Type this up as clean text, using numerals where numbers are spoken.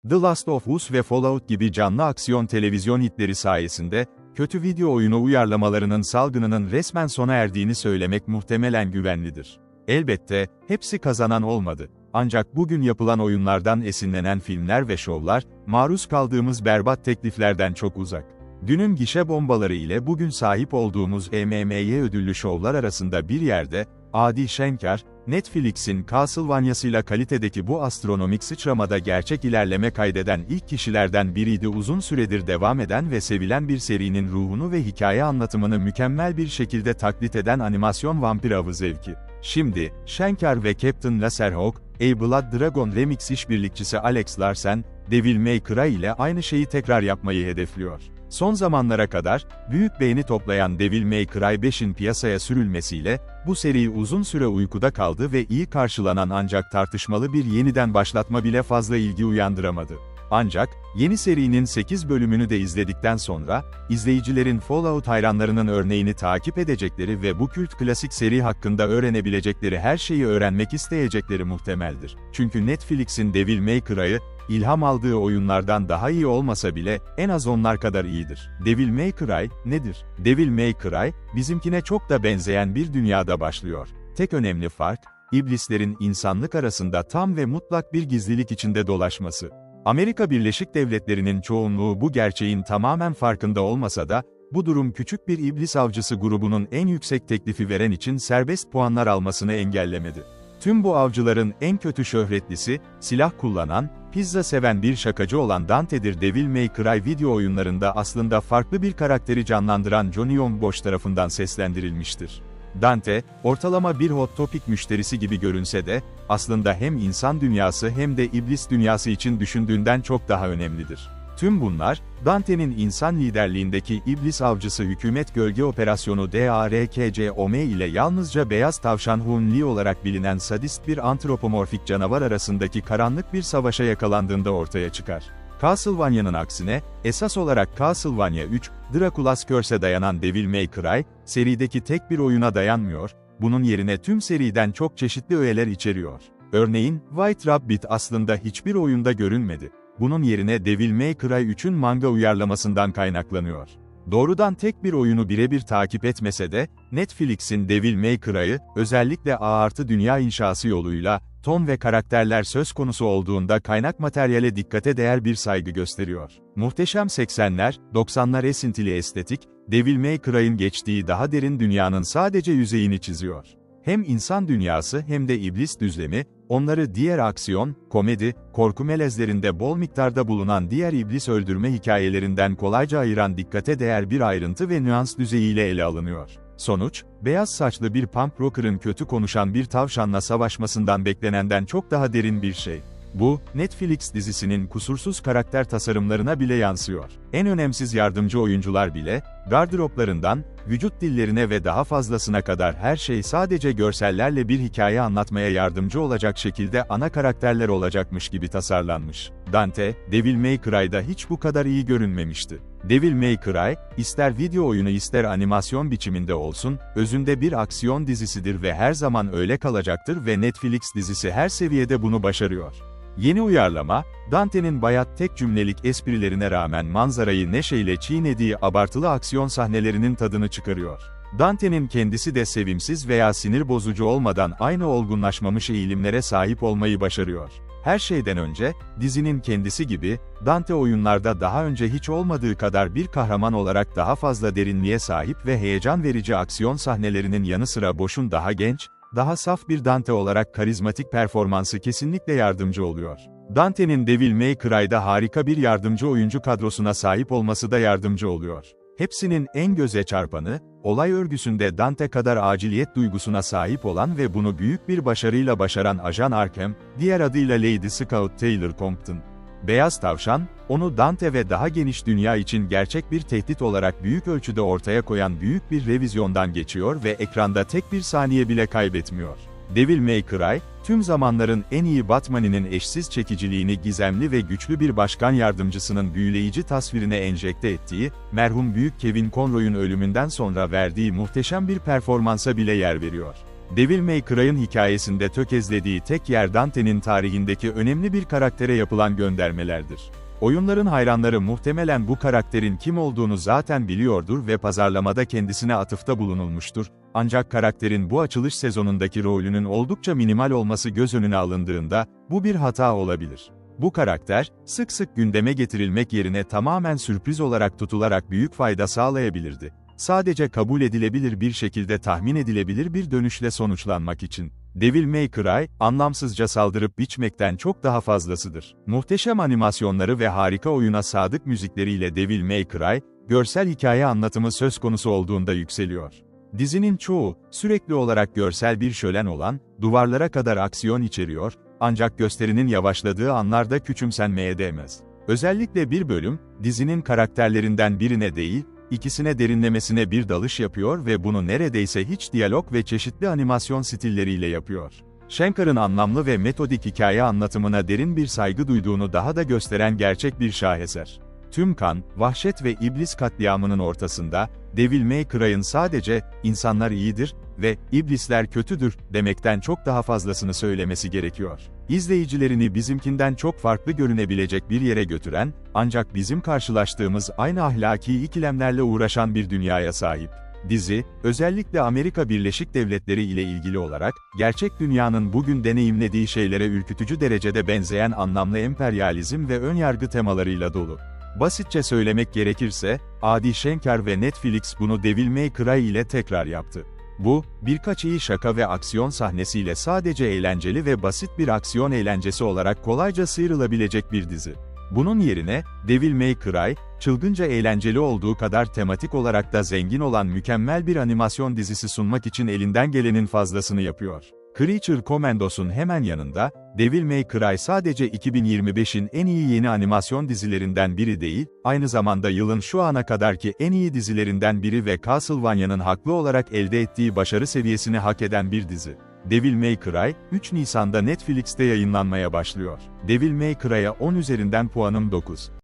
The Last of Us ve Fallout gibi canlı aksiyon televizyon hitleri sayesinde, kötü video oyunu uyarlamalarının salgınının resmen sona erdiğini söylemek muhtemelen güvenlidir. Elbette, hepsi kazanan olmadı. Ancak bugün yapılan oyunlardan esinlenen filmler ve şovlar, maruz kaldığımız berbat tekliflerden çok uzak. Dünün gişe bombaları ile bugün sahip olduğumuz EMMY ödüllü şovlar arasında bir yerde, Adi Shankar, Netflix'in Castlevania'sıyla kalitedeki bu astronomik sıçramada gerçek ilerleme kaydeden ilk kişilerden biriydi. Uzun süredir devam eden ve sevilen bir serinin ruhunu ve hikaye anlatımını mükemmel bir şekilde taklit eden animasyon vampir avı zevki. Şimdi, Shankar ve Captain Laserhawk, A Blood Dragon Remix işbirlikçisi Alex Larsen, Devil May Cry ile aynı şeyi tekrar yapmayı hedefliyor. Son zamanlara kadar, büyük beğeni toplayan Devil May Cry 5'in piyasaya sürülmesiyle, bu seri uzun süre uykuda kaldı ve iyi karşılanan ancak tartışmalı bir yeniden başlatma bile fazla ilgi uyandıramadı. Ancak, yeni serinin 8 bölümünü de izledikten sonra, izleyicilerin Fallout hayranlarının örneğini takip edecekleri ve bu kült klasik seri hakkında öğrenebilecekleri her şeyi öğrenmek isteyecekleri muhtemeldir. Çünkü Netflix'in Devil May Cry'ı, ilham aldığı oyunlardan daha iyi olmasa bile, en az onlar kadar iyidir. Devil May Cry, nedir? Devil May Cry, bizimkine çok da benzeyen bir dünyada başlıyor. Tek önemli fark, iblislerin insanlık arasında tam ve mutlak bir gizlilik içinde dolaşması. Amerika Birleşik Devletleri'nin çoğunluğu bu gerçeğin tamamen farkında olmasa da, bu durum küçük bir iblis avcısı grubunun en yüksek teklifi veren için serbest puanlar almasını engellemedi. Tüm bu avcıların en kötü şöhretlisi, silah kullanan, pizza seven bir şakacı olan Dante'dir. Devil May Cry video oyunlarında aslında farklı bir karakteri canlandıran Johnny Young Bosch tarafından seslendirilmiştir. Dante, ortalama bir Hot Topic müşterisi gibi görünse de, aslında hem insan dünyası hem de iblis dünyası için düşündüğünden çok daha önemlidir. Tüm bunlar, Dante'nin insan liderliğindeki iblis avcısı hükümet gölge operasyonu DARKCOM ile yalnızca beyaz tavşan Hun Li olarak bilinen sadist bir antropomorfik canavar arasındaki karanlık bir savaşa yakalandığında ortaya çıkar. Castlevania'nın aksine, esas olarak Castlevania 3, Dracula's Curse'e dayanan Devil May Cry, serideki tek bir oyuna dayanmıyor, bunun yerine tüm seriden çok çeşitli öğeler içeriyor. Örneğin, White Rabbit aslında hiçbir oyunda görünmedi. Bunun yerine Devil May Cry 3'ün manga uyarlamasından kaynaklanıyor. Doğrudan tek bir oyunu birebir takip etmese de, Netflix'in Devil May Cry'ı, özellikle A+ dünya inşası yoluyla, ton ve karakterler söz konusu olduğunda kaynak materyale dikkate değer bir saygı gösteriyor. Muhteşem 80'ler, 90'lar esintili estetik, Devil May Cry'ın geçtiği daha derin dünyanın sadece yüzeyini çiziyor. Hem insan dünyası hem de iblis düzlemi, onları diğer aksiyon, komedi, korku melezlerinde bol miktarda bulunan diğer iblis öldürme hikayelerinden kolayca ayıran dikkate değer bir ayrıntı ve nüans düzeyiyle ele alınıyor. Sonuç, beyaz saçlı bir punk rocker'ın kötü konuşan bir tavşanla savaşmasından beklenenden çok daha derin bir şey. Bu, Netflix dizisinin kusursuz karakter tasarımlarına bile yansıyor. En önemsiz yardımcı oyuncular bile, gardıroplarından, vücut dillerine ve daha fazlasına kadar her şey sadece görsellerle bir hikaye anlatmaya yardımcı olacak şekilde ana karakterler olacakmış gibi tasarlanmış. Dante, Devil May Cry'da hiç bu kadar iyi görünmemişti. Devil May Cry, ister video oyunu ister animasyon biçiminde olsun, özünde bir aksiyon dizisidir ve her zaman öyle kalacaktır ve Netflix dizisi her seviyede bunu başarıyor. Yeni uyarlama, Dante'nin bayat tek cümlelik esprilerine rağmen manzarayı neşeyle çiğnediği abartılı aksiyon sahnelerinin tadını çıkarıyor. Dante'nin kendisi de sevimsiz veya sinir bozucu olmadan aynı olgunlaşmamış eğilimlere sahip olmayı başarıyor. Her şeyden önce, dizinin kendisi gibi, Dante oyunlarda daha önce hiç olmadığı kadar bir kahraman olarak daha fazla derinliğe sahip ve heyecan verici aksiyon sahnelerinin yanı sıra Bosch'un daha genç, daha saf bir Dante olarak karizmatik performansı kesinlikle yardımcı oluyor. Dante'nin Devil May Cry'da harika bir yardımcı oyuncu kadrosuna sahip olması da yardımcı oluyor. Hepsinin en göze çarpanı, olay örgüsünde Dante kadar aciliyet duygusuna sahip olan ve bunu büyük bir başarıyla başaran Ajan Arkham, diğer adıyla Lady Scout Taylor Compton. Beyaz Tavşan, onu Dante ve daha geniş dünya için gerçek bir tehdit olarak büyük ölçüde ortaya koyan büyük bir revizyondan geçiyor ve ekranda tek bir saniye bile kaybetmiyor. Devil May Cry, tüm zamanların en iyi Batman'inin eşsiz çekiciliğini gizemli ve güçlü bir başkan yardımcısının büyüleyici tasvirine enjekte ettiği, merhum büyük Kevin Conroy'un ölümünden sonra verdiği muhteşem bir performansa bile yer veriyor. Devil May Cry'ın hikayesinde tökezlediği tek yer Dante'nin tarihindeki önemli bir karaktere yapılan göndermelerdir. Oyunların hayranları muhtemelen bu karakterin kim olduğunu zaten biliyordur ve pazarlamada kendisine atıfta bulunulmuştur, ancak karakterin bu açılış sezonundaki rolünün oldukça minimal olması göz önüne alındığında, bu bir hata olabilir. Bu karakter, sık sık gündeme getirilmek yerine tamamen sürpriz olarak tutularak büyük fayda sağlayabilirdi. Sadece kabul edilebilir bir şekilde tahmin edilebilir bir dönüşle sonuçlanmak için. Devil May Cry, anlamsızca saldırıp biçmekten çok daha fazlasıdır. Muhteşem animasyonları ve harika oyuna sadık müzikleriyle Devil May Cry, görsel hikaye anlatımı söz konusu olduğunda yükseliyor. Dizinin çoğu, sürekli olarak görsel bir şölen olan, duvarlara kadar aksiyon içeriyor, ancak gösterinin yavaşladığı anlarda küçümsenmeye değmez. Özellikle bir bölüm, dizinin karakterlerinden birine değil, İkisine derinlemesine bir dalış yapıyor ve bunu neredeyse hiç diyalog ve çeşitli animasyon stilleriyle yapıyor. Shankar'ın anlamlı ve metodik hikaye anlatımına derin bir saygı duyduğunu daha da gösteren gerçek bir şaheser. Tüm kan, vahşet ve iblis katliamının ortasında, Devil May Cry'ın sadece, insanlar iyidir ve iblisler kötüdür demekten çok daha fazlasını söylemesi gerekiyor. İzleyicilerini bizimkinden çok farklı görünebilecek bir yere götüren, ancak bizim karşılaştığımız aynı ahlaki ikilemlerle uğraşan bir dünyaya sahip. Dizi, özellikle Amerika Birleşik Devletleri ile ilgili olarak, gerçek dünyanın bugün deneyimlediği şeylere ürkütücü derecede benzeyen anlamlı emperyalizm ve önyargı temalarıyla dolu. Basitçe söylemek gerekirse, Adi Shankar ve Netflix bunu Devil May Cry ile tekrar yaptı. Bu, birkaç iyi şaka ve aksiyon sahnesiyle sadece eğlenceli ve basit bir aksiyon eğlencesi olarak kolayca sıyrılabilecek bir dizi. Bunun yerine, Devil May Cry, çılgınca eğlenceli olduğu kadar tematik olarak da zengin olan mükemmel bir animasyon dizisi sunmak için elinden gelenin fazlasını yapıyor. Creature Commandos'un hemen yanında, Devil May Cry sadece 2025'in en iyi yeni animasyon dizilerinden biri değil, aynı zamanda yılın şu ana kadarki en iyi dizilerinden biri ve Castlevania'nın haklı olarak elde ettiği başarı seviyesini hak eden bir dizi. Devil May Cry, 3 Nisan'da Netflix'te yayınlanmaya başlıyor. Devil May Cry'a 10 üzerinden puanım 9.